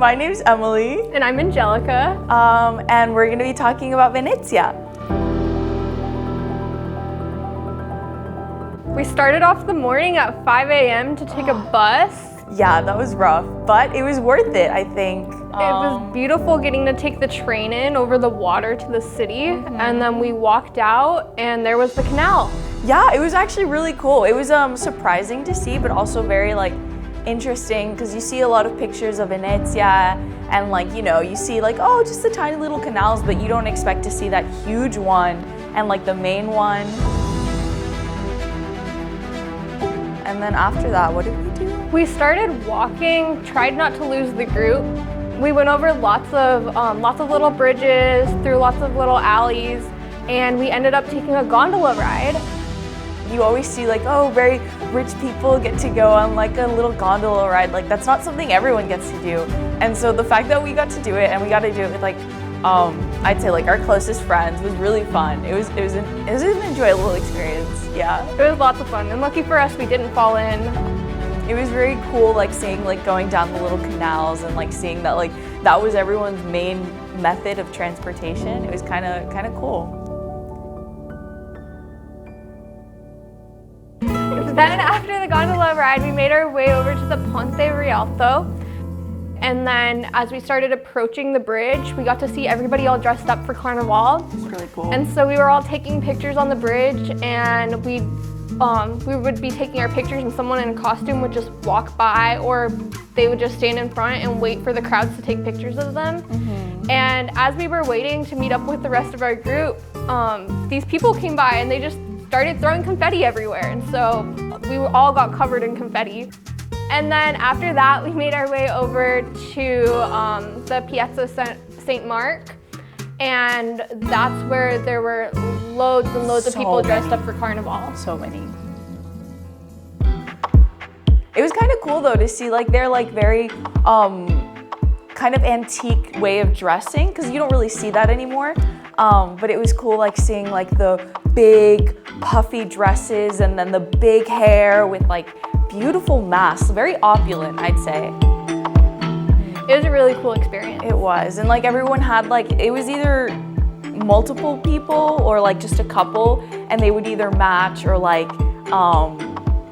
My name's Emily. And I'm Angelica. And we're gonna be talking about Venezia. We started off the morning at 5 a.m. to take a bus. Yeah, that was rough, but it was worth it, I think. It was beautiful getting to take the train in over the water to the city, and then we walked out and there was the canal. Yeah, it was actually really cool. It was surprising to see, but also very interesting, because you see a lot of pictures of Venezia and you see just the tiny little canals, but you don't expect to see that huge one and the main one. And then after that, what did we do? We started walking, tried not to lose the group. We went over lots of little bridges, through lots of little alleys, and we ended up taking a gondola ride. You always see very rich people get to go on a little gondola ride. That's not something everyone gets to do. And so the fact that we got to do it, and we got to do it with I'd say our closest friends, was really fun. It was an enjoyable experience. Yeah. It was lots of fun, and lucky for us, we didn't fall in. It was very cool seeing going down the little canals and seeing that that was everyone's main method of transportation. It was kind of cool. Then after the gondola ride, we made our way over to the Ponte Rialto. And then as we started approaching the bridge, we got to see everybody all dressed up for Carnevale. It's really cool. And so we were all taking pictures on the bridge, and we would be taking our pictures and someone in a costume would just walk by, or they would just stand in front and wait for the crowds to take pictures of them. And as we were waiting to meet up with the rest of our group, these people came by and they just started throwing confetti everywhere. And so we all got covered in confetti. And then after that, we made our way over to the Piazza St. Mark. And that's where there were loads and loads of people dressed up for Carnival. So many. It was kind of cool though to see their very kind of antique way of dressing, because you don't really see that anymore. But it was cool seeing the big puffy dresses and then the big hair with beautiful masks, very opulent, I'd say. It was a really cool experience. It was, and everyone had it was either multiple people or just a couple, and they would either match or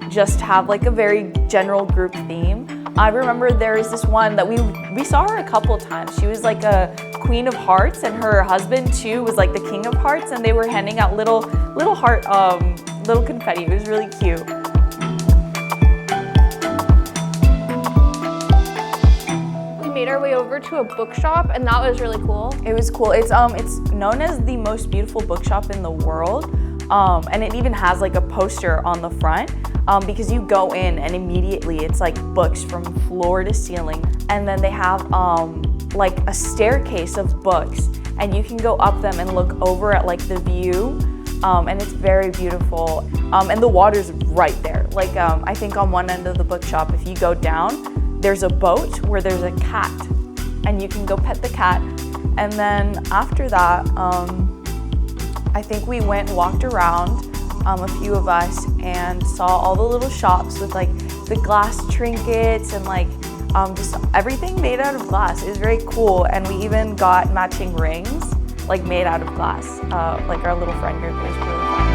just have a very general group theme. I remember there was this one that we saw her a couple times. She was a Queen of Hearts, and her husband too was the King of Hearts, and they were handing out little heart little confetti. It was really cute. Made our way over to a bookshop, and that was really cool. It was cool. It's known as the most beautiful bookshop in the world, and it even has a poster on the front, because you go in and immediately it's books from floor to ceiling, and then they have a staircase of books, and you can go up them and look over at the view, and it's very beautiful, and the water's right there. I think on one end of the bookshop, if you go down, there's a boat where there's a cat, and you can go pet the cat. And then after that, I think we went and walked around, a few of us, and saw all the little shops with the glass trinkets and just everything made out of glass. It was very cool, and we even got matching rings made out of glass, our little friend group. It was really fun.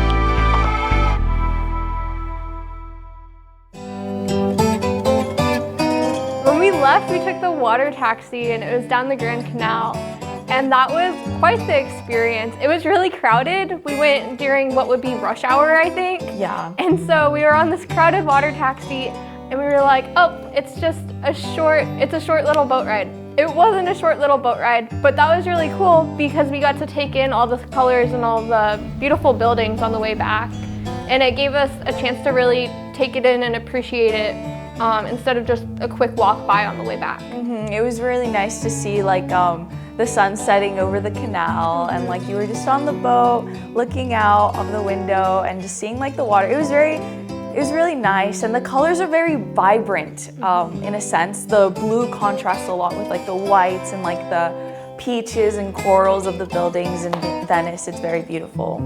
When we left, we took the water taxi, and it was down the Grand Canal. And that was quite the experience. It was really crowded. We went during what would be rush hour, I think. Yeah. And so we were on this crowded water taxi, and we were like, oh, it's a short little boat ride. It wasn't a short little boat ride, but that was really cool because we got to take in all the colors and all the beautiful buildings on the way back. And it gave us a chance to really take it in and appreciate it, instead of just a quick walk by on the way back. It was really nice to see the sun setting over the canal, and you were just on the boat looking out of the window and just seeing the water. It was really nice, and the colors are very vibrant, in a sense. The blue contrasts a lot with the whites and the peaches and corals of the buildings in Venice. It's very beautiful.